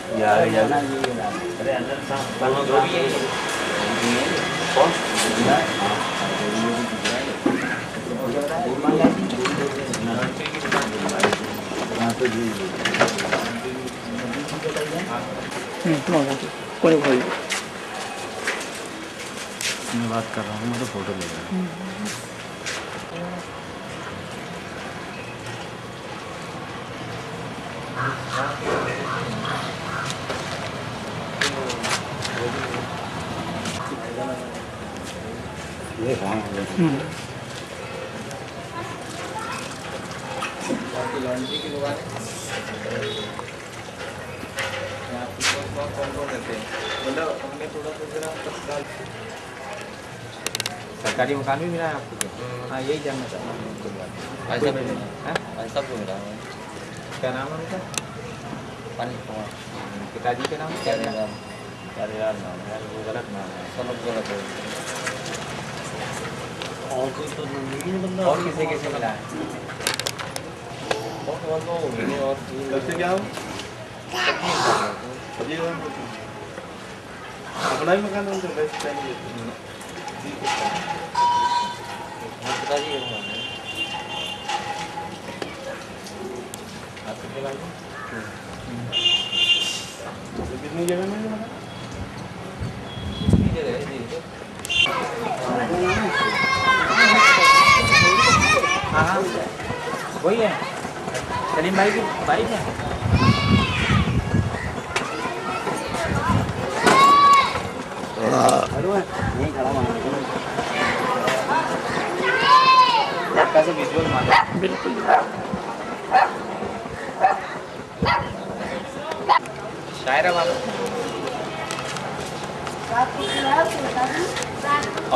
अरे अंदर जो भी है कौन कोई भाई मैं बात कर रहा हूँ, मैं तो फोटो ले रहा हूँ। ये कहाँ है? लॉन्ड्री की दुकान है यहाँ पे कौन रहते हैं, मतलब हमने थोड़ा सा जरा तत्काल सरकारी मकान भी मिला है आपको? हाँ यही जानना चाहता हूँ। ऐसा भी मिला है, सब को मिला है। क्या नाम है उनका? पानी कुमार। पिताजी के नाम क्या है? यार नाम है, वो गलत नाम है, सब लोग गलत है। और कोई तो नहीं है बंदा। और किसे किसे मिला है? और कैसे क्या हो? अपना ही मकान है, वैसे चाहिए। पिताजी के नाम है। आपके पिताजी? कितनी जगह में है? कितनी जगह है जी? हाँ वही है, सलीम भाई की बाइक है। नहीं खड़ा कैसे विजुअल माना? बिल्कुल। शायर है बाबा।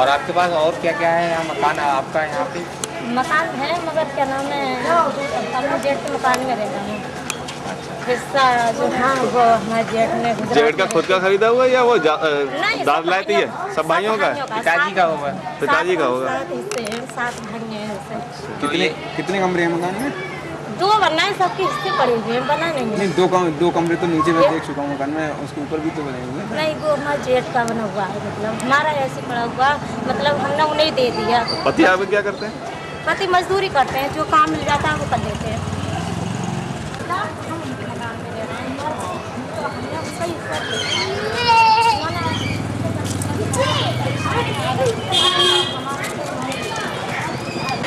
और आपके पास और क्या क्या है यहाँ? मकान है आपका यहाँ पे? मकान है मगर क्या नाम है, अपने जेठ के मकान में रहता हूँ। हिस्सा जो हाँ वो हमारे जेठ ने जेठ का खुद का खरीदा हुआ या वो नहीं, दाद लाती है? सब भाइयों का है? पिताजी का होगा। पिताजी का होगा। 7 हिस्से हैं, 7 भाई हैं ऐसे। कितने कमरे हैं मकान में? 2 बनना है, सबके हिस्से पड़े हुए हैं, बना नहीं है। नहीं, दो कमरे तो नीचे मैं देख चुका हूँ मकान में, उसके ऊपर भी तो बने हुए हैं। नहीं वो हमारे जेठ का बना हुआ है, मतलब हमारा ऐसे पड़ा हुआ, मतलब हमने उन्हें दे दिया। पति आप क्या करते हैं? पति मजदूरी करते हैं, जो काम मिल जाता है वो कर देते हैं।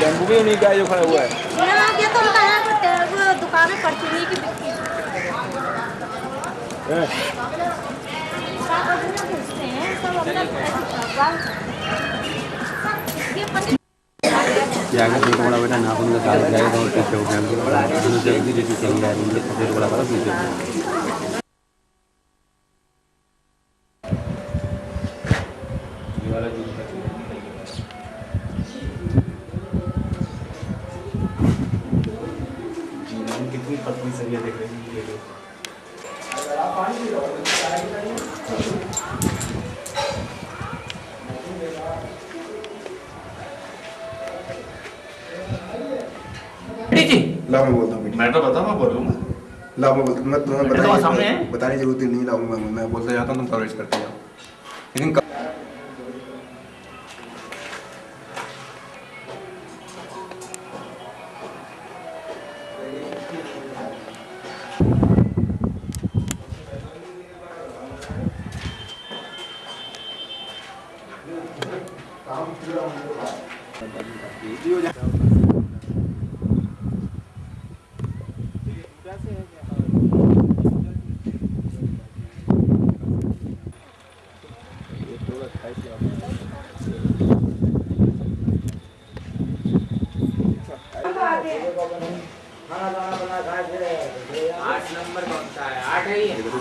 टेम्पू भी उन्हीं का है जो खड़ा हुआ है? ना ये तो वो दुकान है परचूनी की बिकती है। जाकर देखो बड़ा बेटा नाखून का साथ जाएगा और पीछे हो गया जल्दी जैसी चली जा रही है, सबसे बड़ा बड़ा पीछे कितनी पतली सरिया देख रही है। ला मैं बोलता हूँ। मैं तो बताऊँ, मैं बोलूँगा। ला मैं बोलता हूँ, मैं तुम्हें बताने की जरूरत नहीं, लाऊंगा मैं बोलता जाता हूँ, तुम कवरेज करते जाओ। लेकिन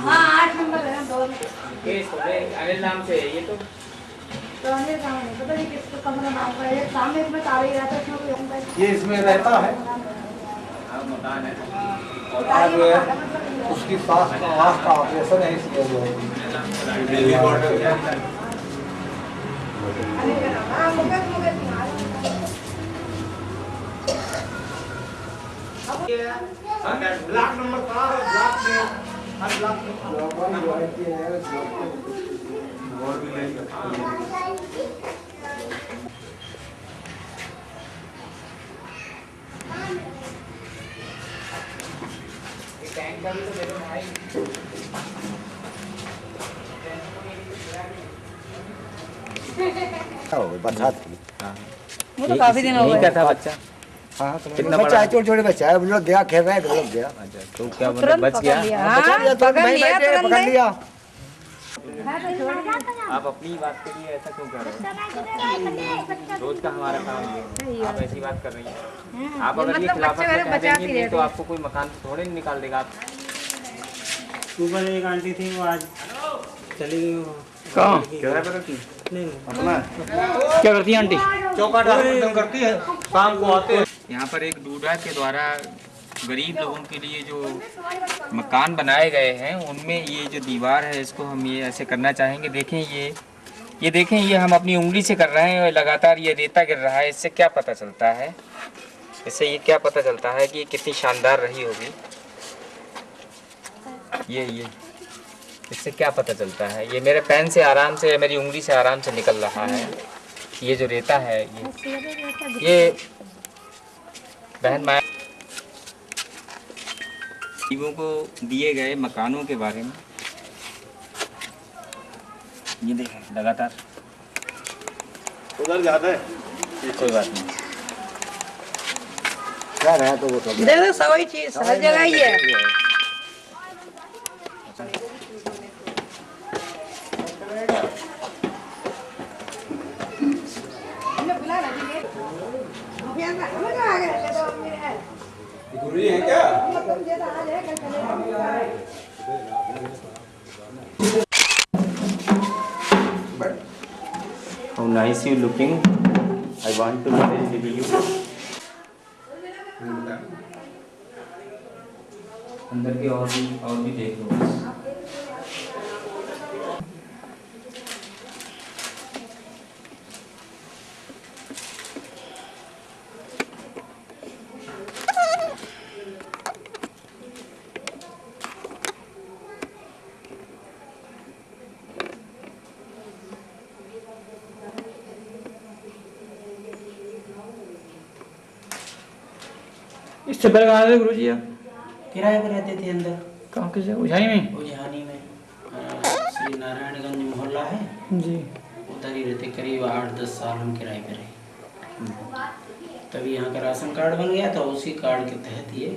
हाँ 8 नंबर है, 2 अनिल नाम से ये तो अनिल सामने पता नहीं किसको कमरा नाम का है, सामने इसमें ताला ही रहता है, इसमें कोई होता है। ये इसमें रहता है। मकान है और आज उसकी सांस का ऑपरेशन है, इसलिए जो ब्लॉक नंबर 4 ब्लॉक में टैंक का भी तो दे दो भाई। बरसात वो तो काफी दिन हो यही गए। क्या था बच्चा? हाँ कितना बच्चा बड़ा? है, छोटे छोटे बच्चा है, वो लोग गया खेल रहा है, तो लोग गया अच्छा, तो क्या मतलब तुरंत बच पकड़ गया? लिया। बचा लिया, हाँ, तो पकड़ वहीं लिया बैठे तुरंत पकड़ ही। लिया। आप अपनी बात के लिए ऐसा क्यों कर रहे हो? रोज का हमारा काम ये है। आप ऐसी बात कर रही हैं। आप अगर ये मतलब खिलाफत बच्चे में मेरे कह बचाती देंगी नहीं तो रहती आपको कोई मकान थोड़े नहीं निकाल देगा। आप ऊपर एक आंटी थी, वो आज चली गई। कहाँ? किराए पे रहती नहीं अपना है? क्या करती है आंटी? चौका डाल करती है, शाम को आते हैं। यहाँ पर एक डूडा के द्वारा गरीब लोगों के लिए जो मकान बनाए गए हैं उनमें ये जो दीवार है इसको हम ये ऐसे करना चाहेंगे। देखें ये देखें, ये हम अपनी उंगली से कर रहे हैं और लगातार ये रेता गिर रहा है। इससे क्या पता चलता है? इससे ये क्या पता चलता है कि ये कितनी शानदार रही होगी। ये इससे क्या पता चलता है? ये मेरे पेन से आराम से, मेरी उंगली से आराम से निकल रहा है। ये जो रेता है ये बहन माया गरीबों को दिए गए मकानों के बारे में ये देखें लगातार। उधर ज्यादा है। कोई बात नहीं। क्या रहा तो वो तो देखो सभी चीज हर जगह ही है। गुरुजी है क्या? How nice you looking. I want to marry with you. अंदर के और भी देख लो। इससे पहले कहाँ थे गुरु जी आप? किराए पर रहते थे अंदर कहाँ किसे उझाई में? उजहानी में। श्री नारायणगंज मोहल्ला है जी। उधर ही रहते, करीब 8-10 साल हम किराए पे रहे। तभी यहाँ का राशन कार्ड बन गया था, उसी कार्ड के तहत ये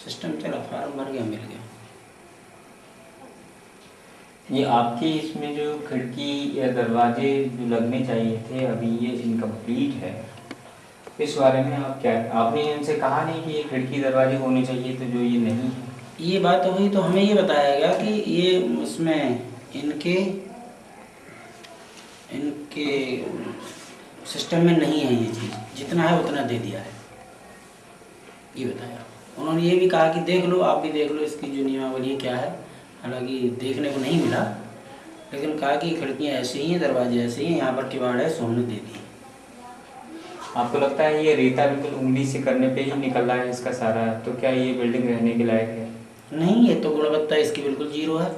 सिस्टम चला, फार्म भर गया, मिल गया। ये आपके इसमें जो खिड़की या दरवाजे जो लगने चाहिए थे अभी ये इनकम्प्लीट है, इस बारे में आप क्या, आपने इनसे कहा नहीं कि ये खिड़की दरवाजे होने चाहिए तो जो ये नहीं है? ये बात हुई तो हमें ये बताया गया कि ये उसमें इनके सिस्टम में नहीं है, ये चीज़ जितना है उतना दे दिया है, ये बताया। उन्होंने ये भी कहा कि देख लो, आप भी देख लो इसकी जो नियमावली क्या है। हालांकि देखने को नहीं मिला, लेकिन कहा कि खिड़कियाँ ऐसे ही हैं, दरवाजे ऐसे ही हैं, यहाँ पर किवाड़ है, सो हमने दे दी। आपको लगता है ये रेता बिल्कुल उंगली से करने पे ही निकल रहा है इसका सारा, तो क्या ये बिल्डिंग रहने के लायक है? नहीं, ये तो गुणवत्ता इसकी बिल्कुल जीरो है।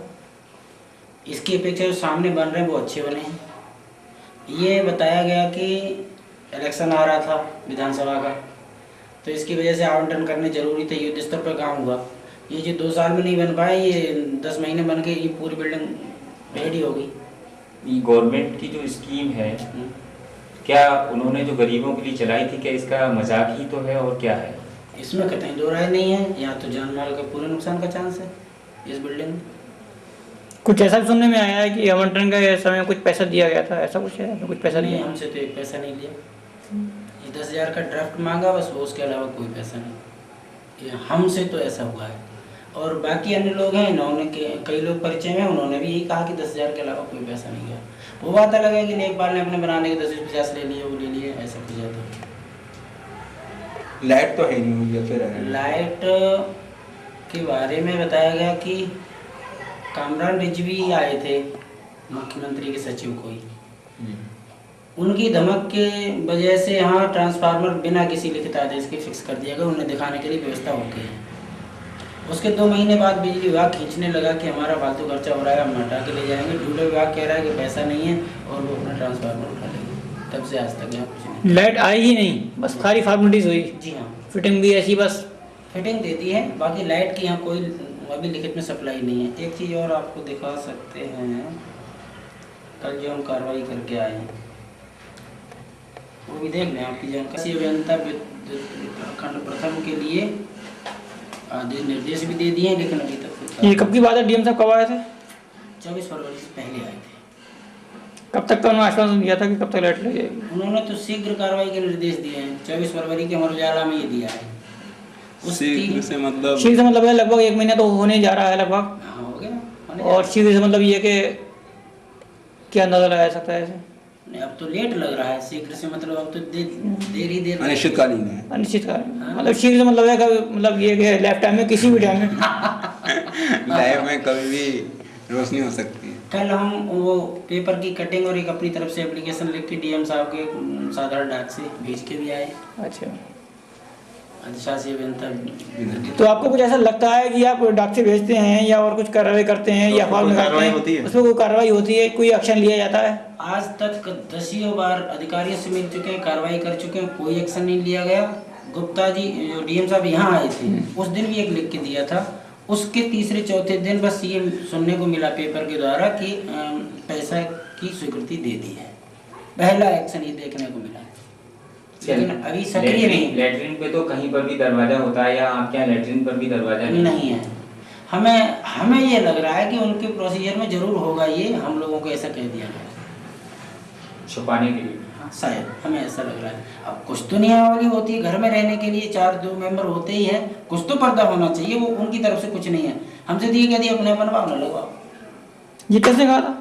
इसकी अपेक्षा जो सामने बन रहे हैं वो अच्छे बने हैं। ये बताया गया कि इलेक्शन आ रहा था विधानसभा का, तो इसकी वजह से आवंटन करने जरूरी थे, युद्ध स्तर पर काम हुआ। ये जो 2 साल में नहीं बन पाए, ये 10 महीने बन के ये पूरी बिल्डिंग रेडी हो गई। ये गवर्नमेंट की जो स्कीम है क्या उन्होंने जो गरीबों के लिए चलाई थी, क्या इसका मजाक ही तो है और क्या है? इसमें कतई दो राय नहीं है, यहाँ तो जान माल का पूरे नुकसान का चांस है इस बिल्डिंग में। कुछ ऐसा भी सुनने में आया है कि आवंटन का समय कुछ पैसा दिया गया था, ऐसा कुछ है? कुछ पैसा नहीं, दिया? हमसे तो एक पैसा नहीं लिया। ये 10,000 का ड्राफ्ट मांगा बस, उसके अलावा कोई पैसा नहीं। ये हमसे तो ऐसा हुआ है। और बाकी अन्य लोग हैं, इन्होंने कई लोग परिचय में, उन्होंने भी यही कहा कि 10,000 के अलावा कोई पैसा नहीं गया। वो बात अलग है कि लेखपाल ने अपने बनाने के 10-50 ले लिए, वो ले लिए, ऐसा कुछ है। तो लाइट तो है नहीं हुई है, फिर है। लाइट के बारे में बताया गया कि कामरान रिजवी आए थे, मुख्यमंत्री के सचिव कोई, उनकी धमक के वजह से यहाँ ट्रांसफार्मर बिना किसी लिखित आदेश के फिक्स कर दिया गया। उन्हें दिखाने के लिए व्यवस्था हो गई है। उसके 2 महीने बाद बिजली विभाग खींचने लगा कि हमारा फालतू खर्चा हो रहा है, हम हटा के ले जाएंगे। डीलर विभाग कह रहा है कि पैसा नहीं है और वो अपना ट्रांसफार्मर उठा लेंगे। तब से आज तक यहाँ कुछ नहीं। लाइट आई ही नहीं, बस सारी फॉर्मेलिटीज हुई। जी हाँ, फिटिंग भी ऐसी बस फिटिंग दे दी है, बाकी लाइट की यहाँ कोई अभी लिखित में सप्लाई नहीं है। एक चीज़ और आपको दिखा सकते हैं, कल जो हम कार्रवाई करके आए हैं वो भी देख लें आपकी जानकारी। अभियंता खंड प्रथम के लिए आदेश निर्देश भी दे दिए हैं, लेकिन अभी तक ये कब की बात है? डीएम साहब कब आए थे? 24 फरवरी से पहले आए थे। कब तक का उन्होंने आश्वासन दिया था कि कब तक लाइट लग जाएगी? उन्होंने तो शीघ्र कार्रवाई के निर्देश दिए हैं। 24 फरवरी के अमर उजाला में ये दिया है। शीघ्र से मतलब शीघ्र से मतलब है लगभग 1 महीना तो होने जा रहा है लगभग। हाँ, हो गया होने और शीघ्र से मतलब ये कि क्या अंदाजा लगाया सकता है ऐसे? नहीं, अब तो लेट लग रहा है। शीघ्र से मतलब अब तो देर ही देर अनिश्चितकालीन है। अनिश्चित काल मतलब शीघ्र से मतलब है मतलब ये कि लाइफ टाइम में किसी भी टाइम में लाइफ में कभी भी रोशनी हो सकती है। कल हम वो पेपर की कटिंग और एक अपनी तरफ से एप्लीकेशन लिख के डीएम साहब के साधारण डाक से भेज के भी आए। अच्छा, अधिशासी अभियंता। तो आपको कुछ ऐसा लगता है कि आप डाक से भेजते हैं या और कुछ कार्रवाई करते हैं या फॉर्म निकालते हैं, उसमें कोई कार्रवाई होती है, कोई एक्शन लिया जाता है? आज तक 10 बार अधिकारियों से मिल चुके हैं, कार्रवाई कर चुके हैं, कोई एक्शन नहीं लिया गया। गुप्ता जी जो डीएम साहब यहाँ आए थे उस दिन भी एक लिख के दिया था। उसके तीसरे चौथे दिन बस ये सुनने को मिला पेपर के द्वारा कि पैसा की स्वीकृति दे दी है। पहला एक्शन ये देखने को मिला, लेकिन अभी सक्रिय नहीं। लेटरिन पे तो कहीं पर भी दरवाजा होता है या आपके यहाँ लेटरिन पर भी दरवाजा नहीं है। हमें ये लग रहा है कि उनके प्रोसीजर में जरूर होगा, ये हम लोगों को ऐसा कह दिया गया छुपाने के लिए। हाँ, शायद हमें ऐसा लग रहा है। अब कुछ तो नियमावली होती है, घर में रहने के लिए 4 मेंबर होते ही हैं, कुछ तो पर्दा होना चाहिए। वो उनकी तरफ से कुछ नहीं है। हमसे तो ये कह दिया अपने बनवाओ न लगवाओ। ये कैसे कहा था?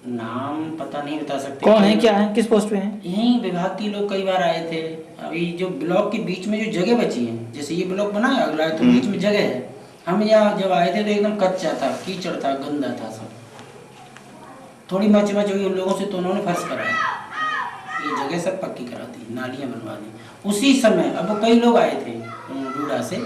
नाम पता नहीं बता सकते। कौन है, क्या है, किस पोस्ट पे है? यही विभाग के लोग कई बार आए थे। अभी जो ब्लॉक के बीच में जो जगह बची है, जैसे ये ब्लॉक बना है अगला है तो बीच में जगह है। हम यहाँ जब आए थे तो एकदम कच्चा था, कीचड़ था, गंदा था सब। थोड़ी मच हुई उन लोगों से तो उन्होंने फर्श कराया, ये जगह सब पक्की करा दी, नालियाँ बनवा दी उसी समय। अब कई लोग आए थे बूढ़ा से,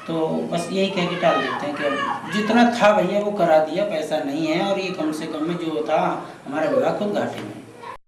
तो बस यही कह के टाल देते हैं कि जितना था भैया वो करा दिया, पैसा नहीं है। और ये कम से कम में जो था हमारा विभाग खुद घाटे में।